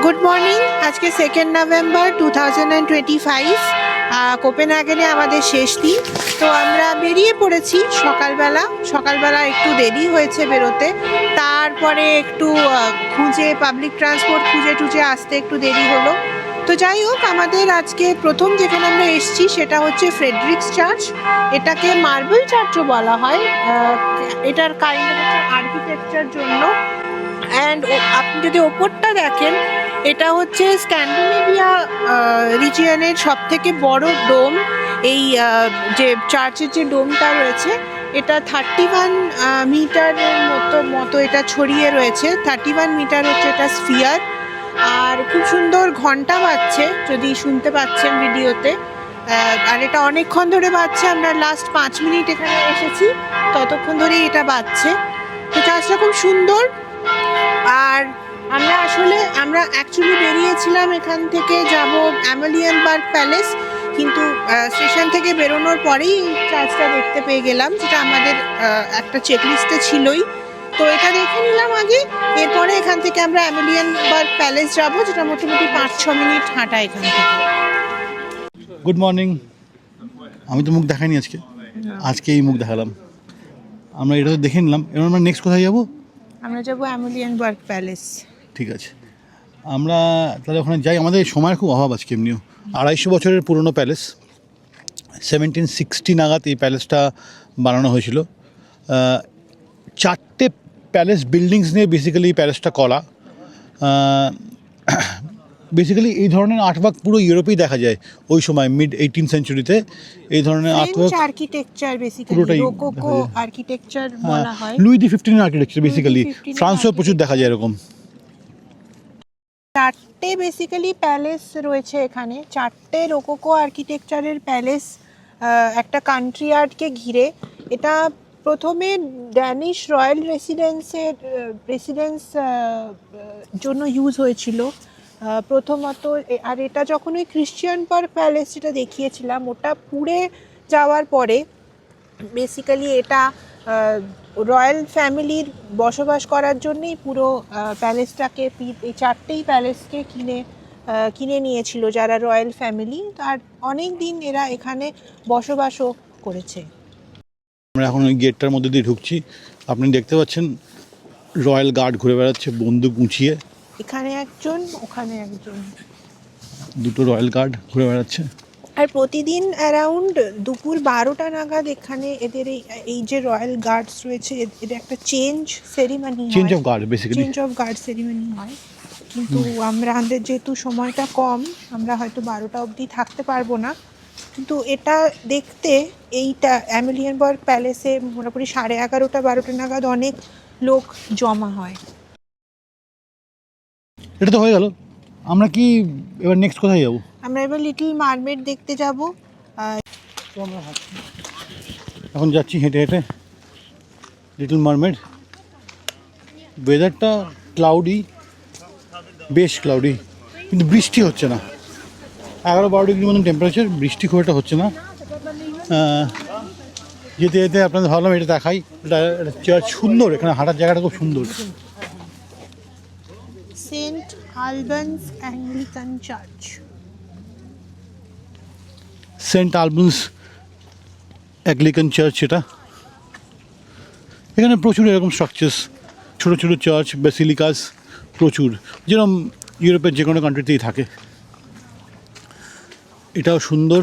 Good morning. আজকে 2nd November 2025, কোপেনহেগেনে আমাদের শেষ দিন। তো আমরা বেরিয়ে পড়েছি সকালবেলা একটু দেরি হয়েছে বেরোতে, তারপরে একটু পাবলিক ট্রান্সপোর্ট খুঁজে আসতে একটু দেরি হলো। তো যাই হোক, আমাদের আজকে প্রথম যেখানে আমরা এসেছি সেটা হচ্ছে ফ্রেডরিক্স চার্চ। এটাকে মার্বেল চার্চও বলা হয়। এটার কাইন্ড অফ আর্কিটেকচার জন্য। অ্যান্ড আপনি যদি ওপরটা দেখেন, এটা হচ্ছে স্ক্যান্ডিনেভিয়া রিজিয়নের সব থেকে বড় ডোম। এই যে চার্চের যে ডোমটা রয়েছে, এটা 31 মিটারের মতো এটা ছড়িয়ে রয়েছে। 31 মিটার হচ্ছে এটা স্ফিয়ার। আর খুব সুন্দর ঘন্টা বাজছে, যদি শুনতে পাচ্ছেন ভিডিওতে। আর এটা অনেকক্ষণ ধরে বাজছে। আমরা লাস্ট 5 মিনিট এখানে এসেছি, ততক্ষণ ধরেই এটা বাজছে। তো চার্চটা খুব সুন্দর। আর আমরা অ্যাকচুয়ালি বেরিয়েছিলাম এখান থেকে যাব অ্যামেলিয়ানবার্গ প্যালেস, কিন্তু স্টেশন থেকে বেরোনোর পরেই এই চার্চটা দেখতে পেয়ে গেলাম, যেটা আমাদের একটা চেকলিস্টে ছিলই। তো এটা দেখে নিলাম আগে, এরপরে এখান থেকে আমরা অ্যামেলিয়ানবার্গ প্যালেস যাব, যেটা মোটামুটি 5-6 মিনিট হাঁটা এখান থেকে। Good morning. আমি তো মুখ দেখাইনি আজকে এই মুখ দেখালাম। আমরা এটা তো দেখে নিলাম, এবার আমরা নেক্সট কোথায় যাবো? আমরা যাবো অ্যামেলিয়ানবার্গ প্যালেস। ঠিক আছে, আমরা তাহলে ওখানে যাই। আমাদের সময়ের খুব অভাব আজকে। এমনিও 250 বছরের পুরনো প্যালেস। 1760 নাগাদ এই প্যালেসটা বানানো হয়েছিল। 4টে প্যালেস বিল্ডিংস নিয়ে বেসিক্যালি এই প্যালেসটা করা। বেসিক্যালি এই ধরনের আর্টওয়ার্ক পুরো ইউরোপেই দেখা যায় ওই সময়, মিড 18th সেঞ্চুরিতে। এই ধরনের artwork architecture basically rococo architecture বলা হয়। লুই দি 15 আর্কিটেকচার বেসিক্যালি। ফ্রান্সেও প্রচুর দেখা যায় এরকম। 4টে বেসিক্যালি প্যালেস রয়েছে এখানে, 4টে রোকোকো আর্কিটেকচারের প্যালেস একটা কান্ট্রি আর্টকে ঘিরে। এটা প্রথমে ড্যানিশ রয়্যাল রেসিডেন্স জন্য ইউজ হয়েছিল প্রথমত। আর এটা যখন ওই ক্রিশ্চিয়ানবার্গ প্যালেস যেটা দেখিয়েছিলাম, ওটা পুড়ে যাওয়ার পরে বেসিক্যালি এটা রয়্যাল ফ্যামিলির বসবাস করার জন্যই পুরো প্যালেসটাকে, এই 4টেই প্যালেসকে কিনে নিয়েছিল যারা রয়্যাল ফ্যামিলি। আর অনেক দিন এরা এখানে বসবাসও করেছে। আমরা এখন ওই গেটটার মধ্যে দিয়ে ঢুকছি। আপনি দেখতে পাচ্ছেন রয়্যাল গার্ড ঘুরে বেড়াচ্ছে বন্দুক উঁচিয়ে। এখানে একজন, ওখানে একজন, দুটো রয়্যাল গার্ড ঘুরে বেড়াচ্ছে। আর প্রতিদিন অ্যারাউন্ড দুপুর 12টা নাগাদ এখানে এদের এই যে রয়্যাল গার্ডস রয়েছে, এদের একটা চেঞ্জ অফ গার্ড সেরিমনি হয়। কিন্তু আমাদের যেহেতু সময়টা কম, আমরা হয়তো 12টা অবধি থাকতে পারবো না। কিন্তু এটা দেখতে এইটা অ্যামেলিয়ানবার্গ প্যালেসে মোটামুটি 11:30-12টা নাগাদ অনেক লোক জমা হয়। এটা তো হয়ে গেল। আমরা কি এবার নেক্সট কোথায় যাবো? আমরা এবার লিটল মারমেড দেখতে যাব। এখন যাচ্ছি হেঁটে হেঁটে লিটল মারমেড। ওয়েদারটা ক্লাউডি, বেশ ক্লাউডি, কিন্তু বৃষ্টি হচ্ছে না। 11-12 ডিগ্রি মতন টেম্পারেচার, বৃষ্টি খুব একটা হচ্ছে না। যেতে যেতে আপনাদের ভাবলাম এটা দেখাই। এটা চার্চ সুন্দর, এখানে হাঁটার জায়গাটা খুব সুন্দর। Saint Albans Anglican church. Saint Albans Anglican church এটা। এখানে প্রচুর এরকম স্ট্রাকচার্স, ছোটো ছোটো চার্চ, বেসিলিকাস প্রচুর, যেরকম ইউরোপের যে কোনো কান্ট্রিতেই থাকে। এটাও সুন্দর।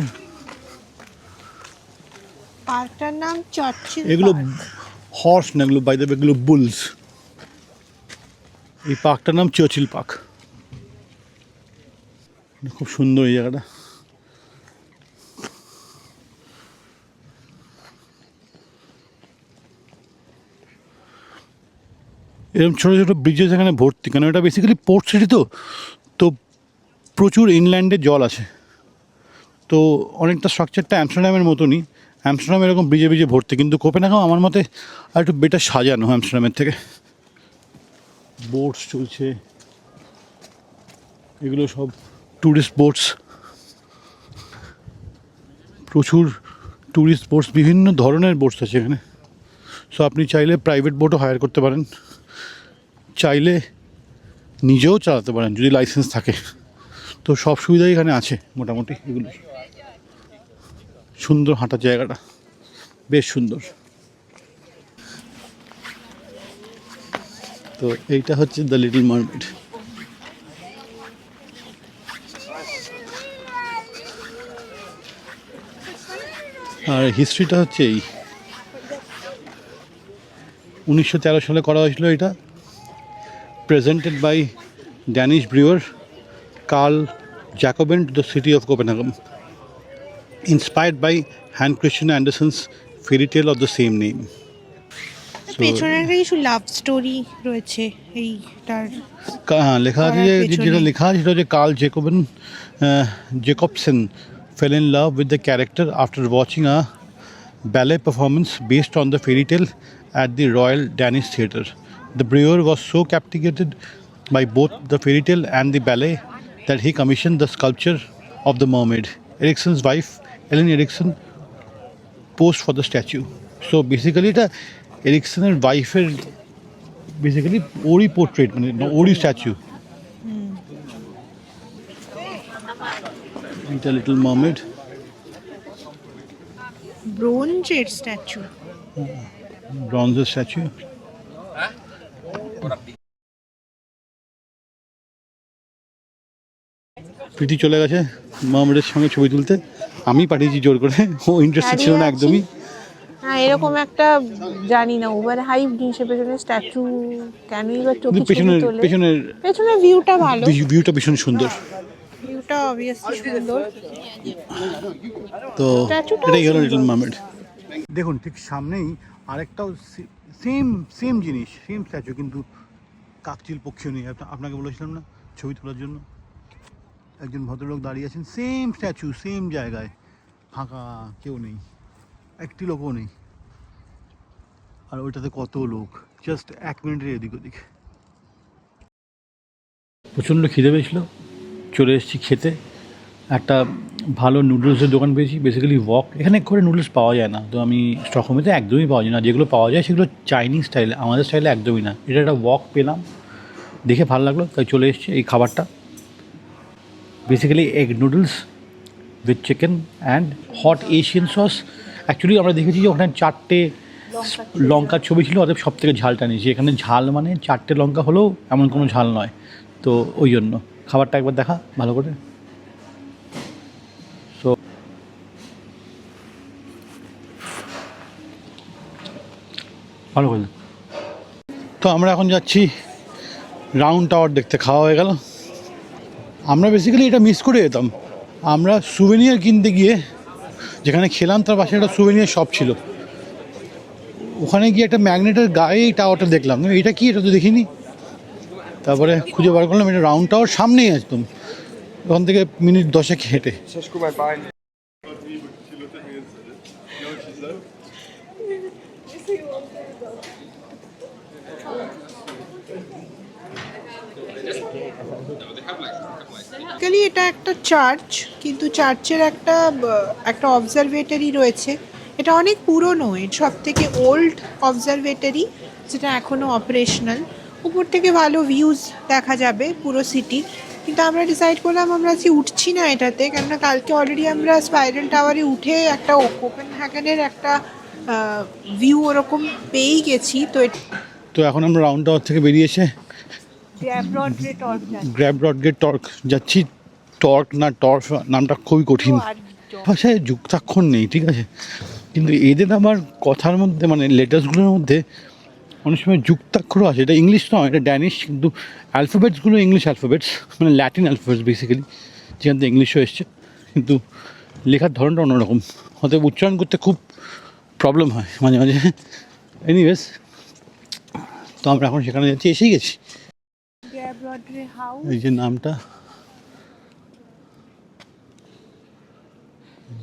পার্কটার নাম চার্চিল। এগুলো হর্স না, এগুলো বাই দ্য ওয়ে এগুলো বুলস। এই পার্কটার নাম চার্চিল পার্ক। খুব সুন্দর এই জায়গাটা। এরকম ছোটো ছোটো ব্রিজেস এখানে ভর্তি, কেন এটা বেসিক্যালি পোর্ট সিটি। তো প্রচুর ইনল্যান্ডে জল আছে। তো অনেকটা স্ট্রাকচারটা অ্যামস্টারডামের মতনই। অ্যামস্টারডাম এরকম ব্রিজে ব্রিজে ভর্তি, কিন্তু কোপেনহেগেন আমার মতে আর একটু বেটার সাজানো অ্যামস্টারডামের থেকে। বোটস চলছে, এগুলো সব ট্যুরিস্ট বোটস। প্রচুর ট্যুরিস্ট বোটস, বিভিন্ন ধরনের বোটস আছে এখানে। সো আপনি চাইলে প্রাইভেট বোটও হায়ার করতে পারেন, চাইলে নিজেও চালাতে পারেন যদি লাইসেন্স থাকে। তো সব সুবিধাই এখানে আছে মোটামুটি এগুলো। সুন্দর হাঁটার জায়গাটা, বেশ সুন্দর। তো এইটা হচ্ছে দ্য লিটল মারমেড। আর হিস্ট্রিটা হচ্ছে এই 1913 সালে করা হয়েছিল এটা, presented by Danish brewer Carl Jacobsen to the city of Copenhagen, inspired by Hans Christian Andersen's fairy tale of the same name. পেছনে একটা কিছু লাভ স্টোরি রয়েছে এইটার। হ্যাঁ, লেখা আছে যে পেছনে। যেটা লেখা আছে সেটা হচ্ছে Carl Jacobsen fell in love with the character after watching a ballet performance based on the fairy tale at the Royal Danish Theatre. The brewer was so captivated by both the fairy tale and the ballet that he commissioned the sculpture of the mermaid. Ericsson's wife, Ellen Ericsson, posed for the statue. So basically এটা এরিকসনের ওয়াইফের basically ওরই portrait, মানে ওরই statue. এটা little mermaid, ব্রোঞ্জের statue. ব্রঞ্জের statue. প্রীতি চলে গেছে মারমেডের সঙ্গে ছবি তুলতে, আমি পাঠিয়েছি জোর করে, ও ইন্টারেস্টেড ছিল না একদমই। হ্যাঁ, এরকম একটা জানি না ওভার হাইপ জিনিসের পেছনে স্ট্যাচু কেনই বা চোখে ছবি পেছনের তোলে। পেছনের পেছনের ভিউটা ভালো, ভিউটা ভীষণ সুন্দর। ভিউটা অবভিয়াসলি সুন্দর। তো স্ট্যাচুটাও এটাই হলো সুন্দর। Little mermaid. দেখুন ঠিক সামনেই আরেকটাও সেম জিনিস, সেম স্ট্যাচু, কিন্তু কাকচিল পক্ষীও নেই। আপনাকে বলেছিলাম না ছবি তোলার জন্য একজন ভদ্রলোক দাঁড়িয়ে আছেন, সেম স্ট্যাচু সেম জায়গায়, ফাঁকা, কেউ নেই, একটি লোকও নেই। আর ওইটাতে কত লোক, জাস্ট 1 মিনিটের এদিক ওদিক। প্রচণ্ড খিদে পেয়েছিল, চলে এসেছি খেতে। একটা ভালো নুডলসের দোকান পেয়েছি, বেসিক্যালি ওয়ক। এখানে করে নুডলস পাওয়া যায় না, তো আমি স্টকহোমেতে একদমই পাওয়া যায় না, যেগুলো পাওয়া যায় সেগুলো চাইনিজ স্টাইলে, আমাদের স্টাইলে একদমই না। এটা একটা ওয়ক পেলাম, দেখে ভালো লাগলো, তাই চলে এসেছি। এই খাবারটা basically egg noodles with chicken and hot Asian sauce. Actually আমরা দেখেছি যে ওখানে 4টে লঙ্কার ছবি ছিল, অতএব সব থেকে ঝালটা নিয়েছি। এখানে ঝাল মানে 4টে লঙ্কা হলেও এমন কোনো ঝাল নয়, তো ওই জন্য খাবারটা একবার দেখা ভালো করে। সো ভালো করে। তো আমরা এখন যাচ্ছি রাউন্ড টাওয়ার দেখতে। খাওয়া হয়ে গেল। আমরা বেসিক্যালি এটা মিস করে যেতাম, আমরা সুভেনিয়ার কিনতে গিয়ে যেখানে খেলাম তার পাশে একটা সুভেনিয়ার শপ ছিল, ওখানে গিয়ে একটা ম্যাগনেটের গায়ে এই টাওয়ারটা দেখলাম, এটা কি, এটা তো দেখিনি। তারপরে খুঁজে বার করলাম, এটা রাউন্ড টাওয়ার সামনেই একদম, ওখান থেকে মিনিট 10 হেঁটে। বেসিক্যালি এটা একটা চার্চ, কিন্তু চার্চের একটা অবজারভেটরি রয়েছে। এটা অনেক পুরনো, এর সব থেকে ওল্ড অবজারভেটরি, যেটা এখনও অপারেশনাল। উপর থেকে ভালো ভিউজ দেখা যাবে পুরো সিটি। কিন্তু আমরা ডিসাইড করলাম আমরা আজকে উঠছি না এটাতে, কেননা কালকে অলরেডি আমরা স্পাইরাল টাওয়ারে উঠে একটা কোপেনহেগেনের একটা ভিউ ওরকম পেয়েই গেছি। তো এখন আমরা রাউন্ড টাওয়ার থেকে বেরিয়ে এসে গ্র্যাবরডগেট টর্ক যাচ্ছি। টর্ক না টর্ফ নামটা খুবই কঠিন, ভাষায় যুক্তাক্ষর নেই, ঠিক আছে, কিন্তু এদের আবার কথার মধ্যে মানে লেটার্সগুলোর মধ্যে অনেক সময় যুক্তাক্ষরও আছে। এটা ইংলিশ নয়, এটা ড্যানিশ, কিন্তু অ্যালফাবেটসগুলো ইংলিশ অ্যালফাবেটস, মানে ল্যাটিন অ্যালফাবেটস বেসিক্যালি, যেখান থেকে ইংলিশও এসছে, কিন্তু লেখার ধরনটা অন্যরকম, হয়তো উচ্চারণ করতে খুব প্রবলেম হয় মাঝে মাঝে। এনিওয়েজ, তো আমরা এখন সেখানে যাচ্ছি, এসেই গেছি। এই যে নামটা,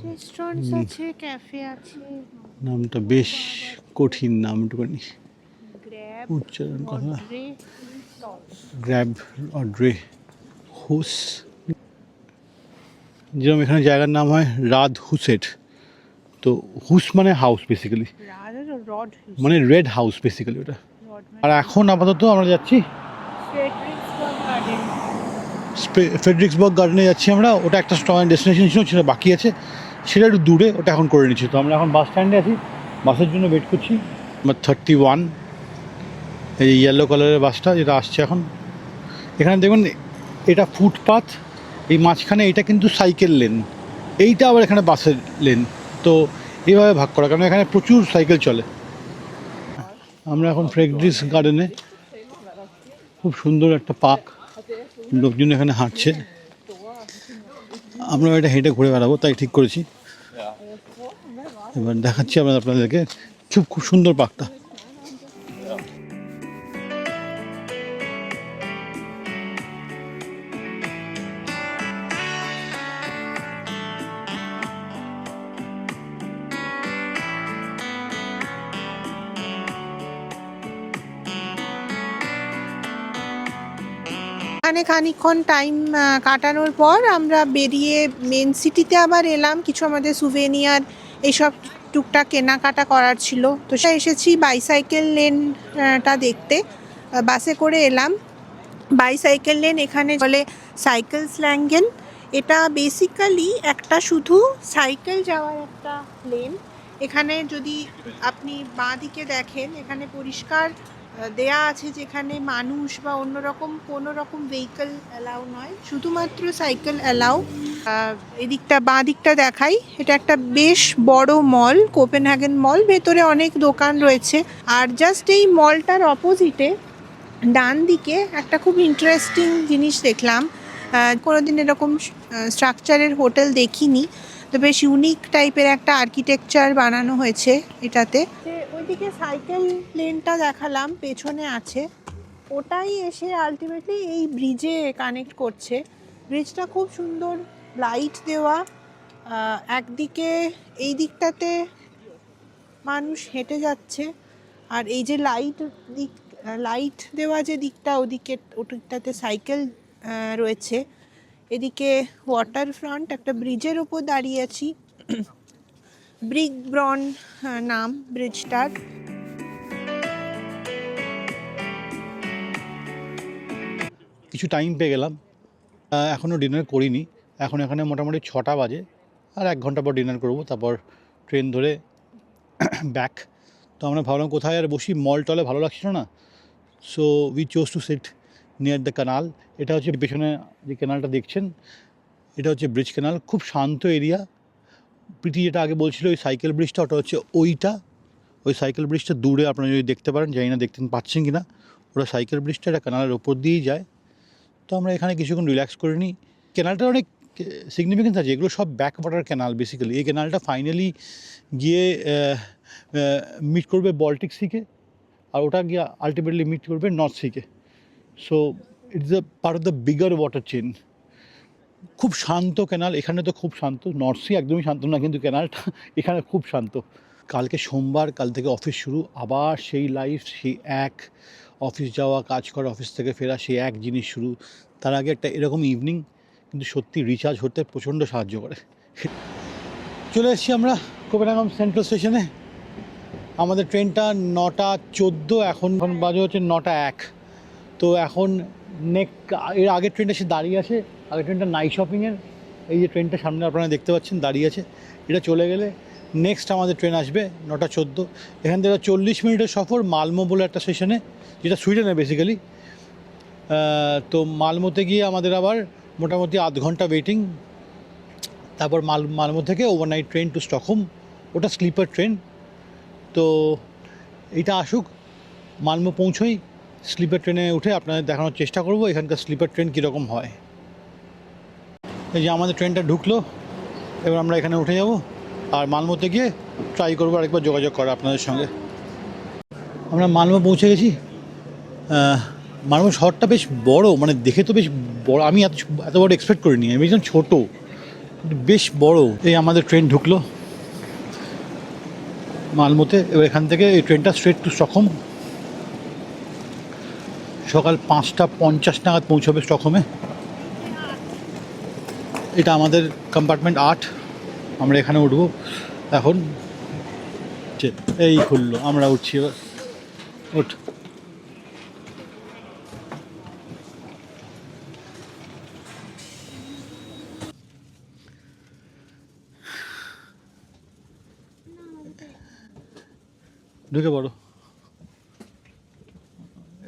রেস্টুরেন্টস আছে, ক্যাফে আছে। নামটা বেশ কঠিন নাম, একটুখানি উচ্চারণ কথা। গ্র্যাবরডগেট হুস, যেরকম এখানে জায়গার নাম হয় রাদ হুসেট। তো হুস মানে হাউস বেসিক্যালি, মানে রেড হাউস বেসিক্যালি ওটা। আর এখন আপাতত আমরা যাচ্ছি ফ্রেডরিক্সবার্গ গার্ডেনে যাচ্ছি আমরা। ওটা একটা ডেস্টিনেশন ছিল, সেটা বাকি আছে, সেটা একটু দূরে, ওটা এখন করে নিচ্ছি। তো আমরা এখন বাস স্ট্যান্ডে আছি, বাসের জন্য ওয়েট করছি। আমার 31 এই ইয়েলো কালারের বাসটা যেটা আসছে এখন। এখানে দেখুন এটা ফুটপাথ, এই মাঝখানে এটা কিন্তু সাইকেল লেন, এইটা আবার এখানে বাসের লেন। তো এইভাবে ভাগ করা, কারণ এখানে প্রচুর সাইকেল চলে। আমরা এখন ফ্রেডরিক্স গার্ডেনে, খুব সুন্দর একটা পার্ক, লোকজন এখানে হাঁটছে। আমরা এটা হেঁটে ঘুরে বেড়াবো, তাই ঠিক করেছি। এবার দেখাচ্ছি আমরা আপনাদেরকে, খুব সুন্দর পার্কটা। এখানে খানিকক্ষণ টাইম কাটানোর পর আমরা বেরিয়ে মেন সিটিতে আবার এলাম। কিছু আমাদের সুভেনিয়ার এইসব টুকটাক কেনাকাটা করার ছিল, তো সে এসেছি বাইসাইকেল লেনটা দেখতে। বাসে করে এলাম। বাইসাইকেল লেন এখানে বলে সাইকেল স্ল্যাঙ্গেন। এটা বেসিক্যালি একটা শুধু সাইকেল যাওয়ার একটা লেন। এখানে যদি আপনি বাঁ দিকে দেখেন, এখানে পরিষ্কার দেয়া আছে যেখানে মানুষ বা অন্যরকম কোনো রকম ভেহিকল অ্যালাউ নয়, শুধুমাত্র সাইকেল অ্যালাউ। এদিকটা বাঁ দিকটা দেখাই, এটা একটা বেশ বড় মল, কোপেনহেগেন মল। ভেতরে অনেক দোকান রয়েছে। আর জাস্ট এই মলটার অপোজিটে ডান দিকে একটা খুব ইন্টারেস্টিং জিনিস দেখলাম। কোনোদিন এরকম স্ট্রাকচারের হোটেল দেখিনি, তো বেশ ইউনিক টাইপের একটা আর্কিটেকচার বানানো হয়েছে এটাতে। ওইদিকে সাইকেল লেনটা দেখালাম পেছনে আছে, ওটাই এসে আলটিমেটলি এই ব্রিজে কানেক্ট করছে। ব্রিজটা খুব সুন্দর, লাইট দেওয়া। একদিকে এই দিকটাতে মানুষ হেঁটে যাচ্ছে, আর এই যে লাইট দেওয়া যে দিকটা, ওদিকটাতে সাইকেল রয়েছে। এদিকে ওয়াটার ফ্রন্ট, একটা ব্রিজের ওপর দাঁড়িয়ে আছি। ব্রিক ব্রন নাম ব্রিজটার। কিছু টাইম পেয়ে গেলাম, এখনও ডিনার করিনি। এখন এখানে মোটামুটি 6টা বাজে, আর 1 ঘন্টা পর ডিনার করবো, তারপর ট্রেন ধরে ব্যাক। তো আমরা ভাবলাম কোথায় আর বসি, মল টলে ভালো লাগছিল না। So we chose to sit near the canal. এটা হচ্ছে পেছনে যে ক্যানালটা দেখছেন, এটা হচ্ছে ব্রিজ ক্যানাল। খুব শান্ত এরিয়া। প্রীতি যেটা আগে বলছিল ওই সাইকেল ব্রিজটা, ওটা হচ্ছে ওইটা। ওই সাইকেল ব্রিজটা দূরে আপনারা যদি দেখতে পারেন, জানি না দেখতে পাচ্ছেন কি না, ওটা সাইকেল ব্রিজটা, এটা ক্যানালের ওপর দিয়েই যায়। তো আমরা এখানে কিছুক্ষণ রিল্যাক্স করে নিই। ক্যানালটার অনেক সিগনিফিকেন্স আছে, এগুলো সব ব্যাক ওয়াটার ক্যানাল বেসিক্যালি। এই ক্যানালটা ফাইনালি গিয়ে মিট করবে বল্টিক সিকে, আর ওটা গিয়ে আলটিমেটলি মিট করবে নর্থ সিকে। So it's a part of the bigger water chain. খুব শান্ত ক্যানাল, এখানে তো খুব শান্ত। নর্থ সি একদমই শান্ত না, কিন্তু ক্যানালটা এখানে খুব শান্ত। কালকে সোমবার, কাল থেকে অফিস শুরু, আবার সেই লাইফ, সেই এক অফিস যাওয়া, কাজ করা, অফিস থেকে ফেরা, সেই এক জিনিস শুরু। তার আগে একটা এরকম ইভিনিং কিন্তু সত্যি রিচার্জ হতে প্রচণ্ড সাহায্য করে। চলে এসেছি আমরা কোপেনহেগেন সেন্ট্রাল স্টেশনে। আমাদের ট্রেনটা 9:14, এখন বাজে হচ্ছে 9:01। তো এখন এর আগের ট্রেনটা সে দাঁড়িয়ে আছে, আগের ট্রেনটা নাইট শপিংয়ের। এই যে ট্রেনটা সামনে আপনারা দেখতে পাচ্ছেন দাঁড়িয়ে আছে, এটা চলে গেলে নেক্সট আমাদের ট্রেন আসবে 9:14। এখান থেকে 40 মিনিটের সফর মালমো বলে একটা স্টেশনে, যেটা সুইডেনে বেসিক্যালি। তো মালমোতে গিয়ে আমাদের আবার মোটামুটি আধ ঘন্টা ওয়েটিং। তারপর মালমো থেকে ওভারনাইট ট্রেন টু স্টকহোম, ওটা স্লিপার ট্রেন। তো এইটা আসুক, মালমো পৌঁছোই, স্লিপার ট্রেনে উঠে আপনাদের দেখানোর চেষ্টা করব এখানকার স্লিপার ট্রেন কীরকম হয়। এই যে আমাদের ট্রেনটা ঢুকলো, এবার আমরা এখানে উঠে যাব, আর মালমোতে গিয়ে ট্রাই করবো আরেকবার যোগাযোগ করা আপনাদের সঙ্গে। আমরা মালমো পৌঁছে গেছি। মালমো শহরটা বেশ বড়, মানে দেখে তো বেশ বড়, আমি এত বড় এক্সপেক্ট করিনি। আমি ভেবেছিলাম ছোটো, বেশ বড়। এই আমাদের ট্রেন ঢুকলো মালমোতে। এবার এখান থেকে এই ট্রেনটা স্ট্রেট টু স্টকহোম। সকাল 5:50 নাগাদ পৌঁছবে স্টকহোমে। এটা আমাদের কম্পার্টমেন্ট 8, আমরা এখানে উঠবো এখন। এই খুললো, আমরা উঠছি এবার। উঠ। ঢুকে পড়ো।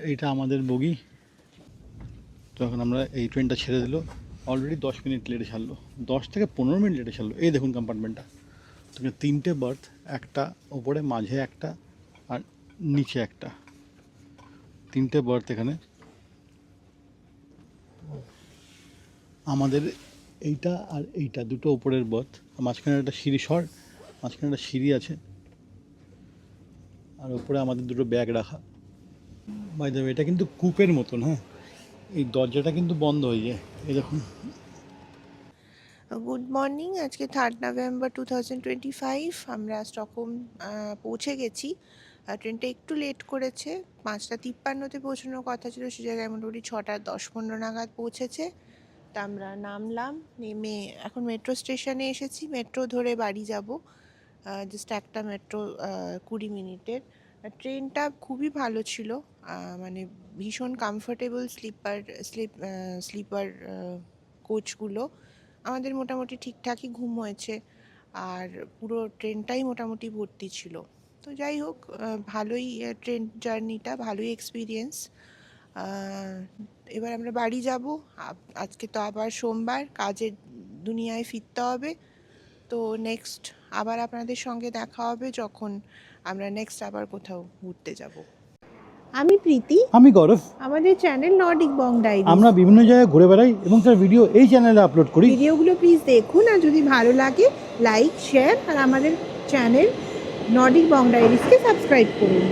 এইটা আমাদের বগি। তখন আমরা এই ট্রেনটা ছেড়ে দিল, অলরেডি 10 মিনিট লেটে ছাড়লো, 10 থেকে 15 মিনিট লেটে ছাড়লো। এই দেখুন কম্পার্টমেন্টটা, তুমি 3টে বার্থ, একটা ওপরে, মাঝে একটা আর নিচে একটা, 3টে বার্থ এখানে। আমাদের এইটা আর এইটা দুটো ওপরের বার্থ, মাঝখানে একটা সিঁড়ি মাঝখানে একটা সিঁড়ি আছে, আর ওপরে আমাদের দুটো ব্যাগ রাখা। বাই দ্য ওয়ে, এটা কিন্তু কূপের মতন, হ্যাঁ, এই দরজাটা কিন্তু বন্ধ হয়ে যায়, এই দেখুন। গুড মর্নিং, আজকে 3 নভেম্বর 2025। আমরা স্টকহোম পৌঁছে গেছি। ট্রেনটা একটু লেট করেছে, 5:53-তে পৌঁছানোর কথা ছিল, সে জায়গায় মোটামুটি 6:10-15 নাগাদ পৌঁছেছে। তা আমরা নামলাম, নেমে এখন মেট্রো স্টেশনে এসেছি, মেট্রো ধরে বাড়ি যাব। জাস্ট একটা মেট্রো 20 মিনিটের। ট্রেনটা খুবই ভালো ছিল, মানে ভীষণ কমফোর্টেবল স্লিপার কোচগুলো। আমাদের মোটামুটি ঠিকঠাকই ঘুম হয়েছে, আর পুরো ট্রেনটাই মোটামুটি ভর্তি ছিল। তো যাই হোক, ভালোই ট্রেন জার্নিটা, ভালোই এক্সপিরিয়েন্স। এবার আমরা বাড়ি যাব। আজকে তো আবার সোমবার, কাজের দুনিয়ায় ফিরতে হবে। তো নেক্সট আবার আপনাদের সঙ্গে দেখা হবে যখন আমরা নেক্সট আবার কোথাও ঘুরতে যাব। আমি প্রীতি, আমি গৌরব। আমাদের চ্যানেল নর্ডিক বং ডায়েরি। আমরা বিভিন্ন জায়গায় ঘুরে বেড়াই এবং তার ভিডিও এই চ্যানেলে আপলোড করি। ভিডিওগুলো প্লিজ দেখুন, আর যদি ভালো লাগে লাইক, শেয়ার, আর আমাদের চ্যানেল নর্ডিক বং ডায়েরিজকে সাবস্ক্রাইব করুন।